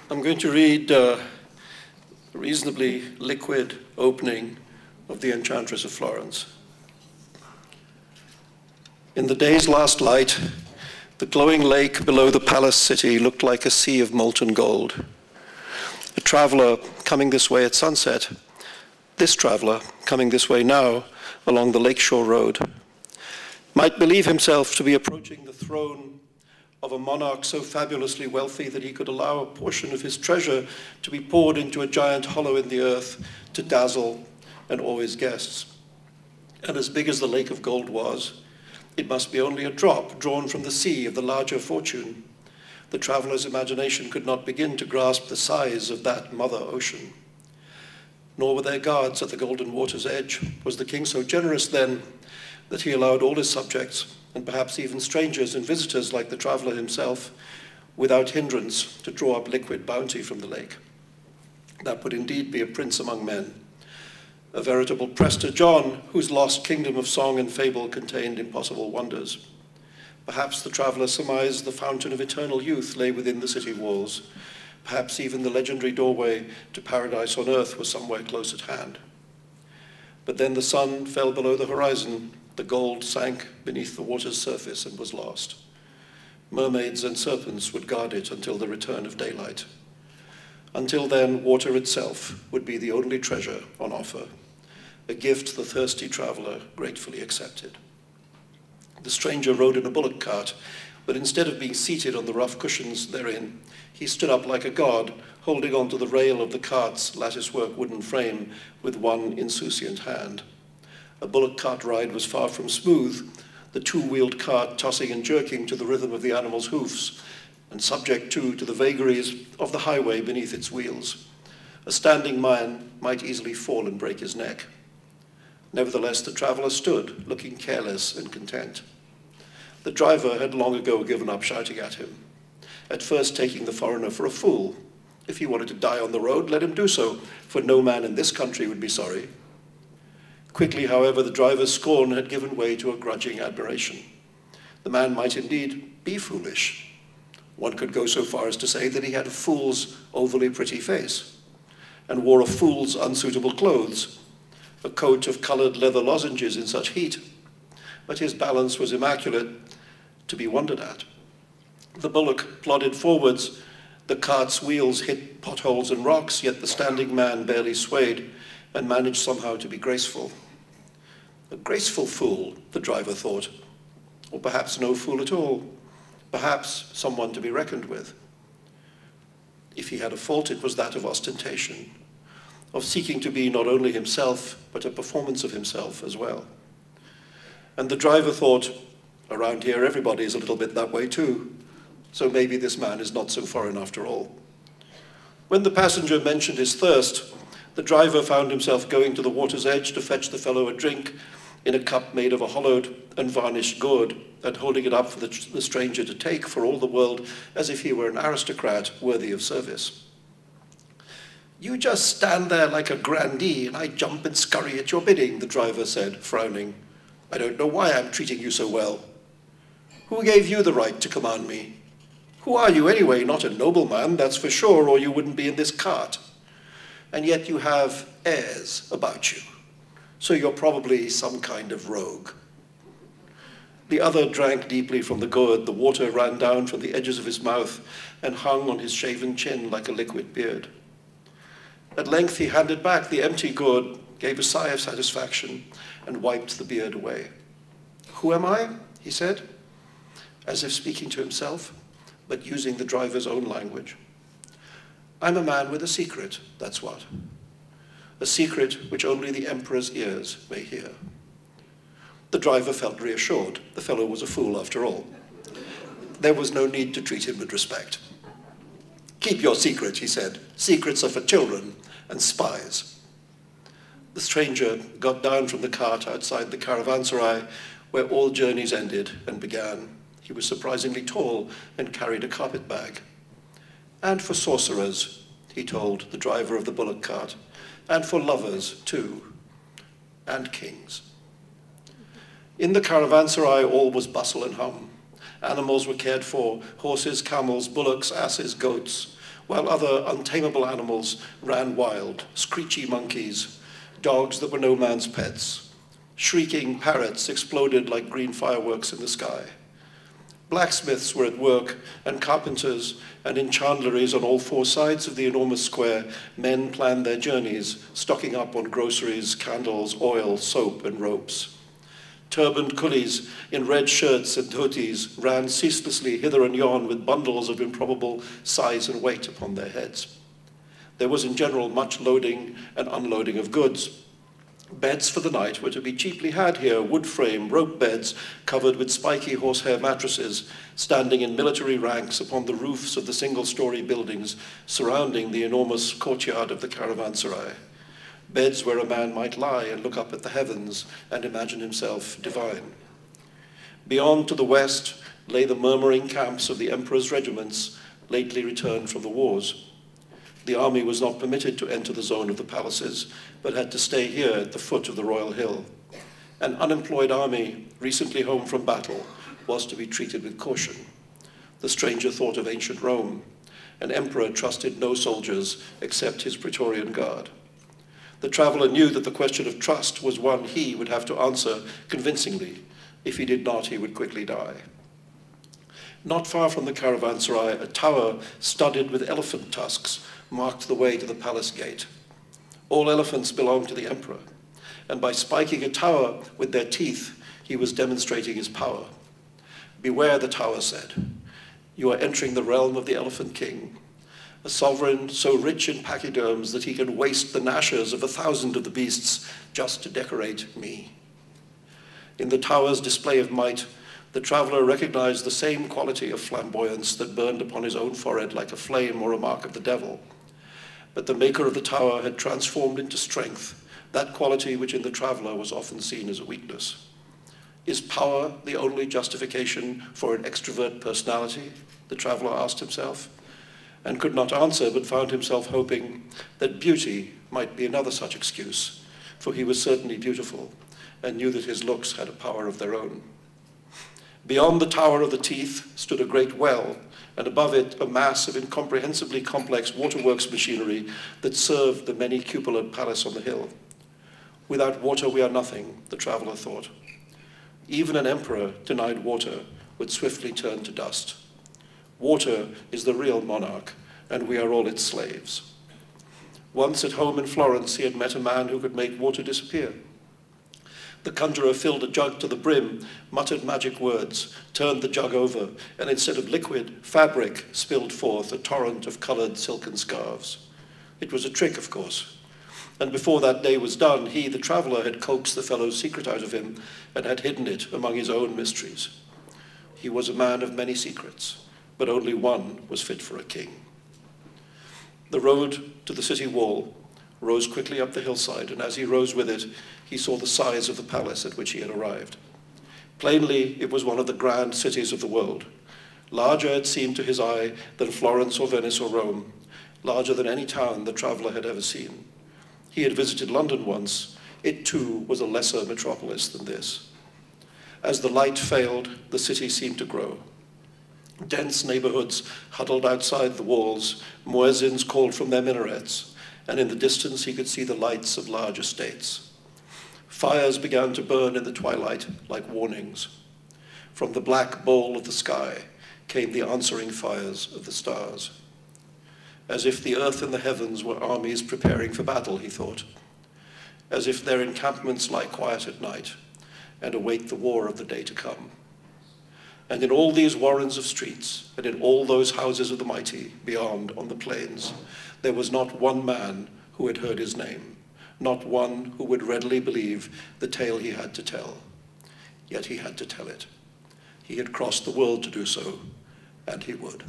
I'm going to read a reasonably liquid opening of the Enchantress of Florence. In the day's last light, the glowing lake below the palace city looked like a sea of molten gold. A traveler coming this way at sunset, this traveler coming this way now along the lakeshore road, might believe himself to be approaching the throne of a monarch so fabulously wealthy that he could allow a portion of his treasure to be poured into a giant hollow in the earth to dazzle and awe his guests. And as big as the lake of gold was, it must be only a drop drawn from the sea of the larger fortune. The traveler's imagination could not begin to grasp the size of that mother ocean. Nor were there guards at the golden water's edge. Was the king so generous then that he allowed all his subjects, and perhaps even strangers and visitors like the traveler himself, without hindrance to draw up liquid bounty from the lake? That would indeed be a prince among men, a veritable Prester John, whose lost kingdom of song and fable contained impossible wonders. Perhaps the traveler surmised the fountain of eternal youth lay within the city walls. Perhaps even the legendary doorway to paradise on earth was somewhere close at hand. But then the sun fell below the horizon, the gold sank beneath the water's surface and was lost. Mermaids and serpents would guard it until the return of daylight. Until then, water itself would be the only treasure on offer, a gift the thirsty traveler gratefully accepted. The stranger rode in a bullock cart, but instead of being seated on the rough cushions therein, he stood up like a god, holding onto the rail of the cart's lattice-work wooden frame with one insouciant hand. A bullock cart ride was far from smooth, the two-wheeled cart tossing and jerking to the rhythm of the animal's hoofs, and subject to the vagaries of the highway beneath its wheels. A standing man might easily fall and break his neck. Nevertheless, the traveler stood, looking careless and content. The driver had long ago given up shouting at him, at first taking the foreigner for a fool. If he wanted to die on the road, let him do so, for no man in this country would be sorry. Quickly, however, the driver's scorn had given way to a grudging admiration. The man might indeed be foolish. One could go so far as to say that he had a fool's overly pretty face, and wore a fool's unsuitable clothes, a coat of colored leather lozenges in such heat, but his balance was immaculate, to be wondered at. The bullock plodded forwards, the cart's wheels hit potholes and rocks, yet the standing man barely swayed and managed somehow to be graceful. A graceful fool, the driver thought, or perhaps no fool at all, perhaps someone to be reckoned with. If he had a fault, it was that of ostentation, of seeking to be not only himself, but a performance of himself as well. And the driver thought, around here everybody is a little bit that way too, so maybe this man is not so foreign after all. When the passenger mentioned his thirst, the driver found himself going to the water's edge to fetch the fellow a drink in a cup made of a hollowed and varnished gourd, and holding it up for the stranger to take for all the world as if he were an aristocrat worthy of service. "You just stand there like a grandee and I jump and scurry at your bidding," the driver said, frowning. "I don't know why I'm treating you so well. Who gave you the right to command me? Who are you anyway? Not a nobleman, that's for sure, or you wouldn't be in this cart. And yet you have airs about you, so you're probably some kind of rogue." The other drank deeply from the gourd. The water ran down from the edges of his mouth and hung on his shaven chin like a liquid beard. At length he handed back the empty gourd, gave a sigh of satisfaction, and wiped the beard away. "Who am I?" he said, as if speaking to himself, but using the driver's own language. "I'm a man with a secret, that's what. A secret which only the emperor's ears may hear." The driver felt reassured. The fellow was a fool after all. There was no need to treat him with respect. "Keep your secret," he said. "Secrets are for children and spies." The stranger got down from the cart outside the caravanserai, where all journeys ended and began. He was surprisingly tall and carried a carpet bag. "And for sorcerers," he told the driver of the bullock cart, "and for lovers too, and kings." In the caravanserai all was bustle and hum. Animals were cared for, horses, camels, bullocks, asses, goats. while other untamable animals ran wild, screechy monkeys, dogs that were no man's pets. Shrieking parrots exploded like green fireworks in the sky. Blacksmiths were at work, and carpenters, and in chandleries on all four sides of the enormous square, men planned their journeys, stocking up on groceries, candles, oil, soap, and ropes. Turbaned coolies in red shirts and dhotis ran ceaselessly hither and yon with bundles of improbable size and weight upon their heads. There was in general much loading and unloading of goods. Beds for the night were to be cheaply had here, wood frame, rope beds covered with spiky horsehair mattresses, standing in military ranks upon the roofs of the single-story buildings surrounding the enormous courtyard of the caravanserai. Beds where a man might lie and look up at the heavens and imagine himself divine. Beyond to the west lay the murmuring camps of the emperor's regiments, lately returned from the wars. The army was not permitted to enter the zone of the palaces, but had to stay here at the foot of the royal hill. An unemployed army, recently home from battle, was to be treated with caution. The stranger thought of ancient Rome. An emperor trusted no soldiers except his Praetorian Guard. The traveler knew that the question of trust was one he would have to answer convincingly. If he did not, he would quickly die. Not far from the caravanserai, a tower studded with elephant tusks marked the way to the palace gate. All elephants belonged to the emperor, and by spiking a tower with their teeth, he was demonstrating his power. Beware, the tower said. You are entering the realm of the elephant king, a sovereign so rich in pachyderms that he can waste the gnashers of 1,000 of the beasts just to decorate me. In the tower's display of might, the traveler recognized the same quality of flamboyance that burned upon his own forehead like a flame or a mark of the devil. But the maker of the tower had transformed into strength, that quality which in the traveler was often seen as a weakness. Is power the only justification for an extrovert personality? The traveler asked himself, and could not answer, but found himself hoping that beauty might be another such excuse, for he was certainly beautiful, and knew that his looks had a power of their own. Beyond the Tower of the Teeth stood a great well, and above it a mass of incomprehensibly complex waterworks machinery that served the many cupolaed palace on the hill. Without water we are nothing, the traveler thought. Even an emperor denied water would swiftly turn to dust. Water is the real monarch, and we are all its slaves. Once at home in Florence, he had met a man who could make water disappear. The conjurer filled a jug to the brim, muttered magic words, turned the jug over, and instead of liquid, fabric spilled forth a torrent of colored silken scarves. It was a trick, of course. And before that day was done, he, the traveler, had coaxed the fellow's secret out of him and had hidden it among his own mysteries. He was a man of many secrets, but only one was fit for a king. The road to the city wall rose quickly up the hillside, and as he rose with it, he saw the size of the palace at which he had arrived. Plainly, it was one of the grand cities of the world. Larger, it seemed to his eye, than Florence or Venice or Rome, larger than any town the traveler had ever seen. He had visited London once. It too was a lesser metropolis than this. As the light failed, the city seemed to grow. Dense neighborhoods huddled outside the walls, muezzins called from their minarets, and in the distance he could see the lights of large estates. Fires began to burn in the twilight like warnings. From the black bowl of the sky came the answering fires of the stars. As if the earth and the heavens were armies preparing for battle, he thought. As if their encampments lie quiet at night and await the war of the day to come. And in all these warrens of streets, and in all those houses of the mighty beyond on the plains, there was not one man who had heard his name, not one who would readily believe the tale he had to tell. Yet he had to tell it. He had crossed the world to do so, and he would.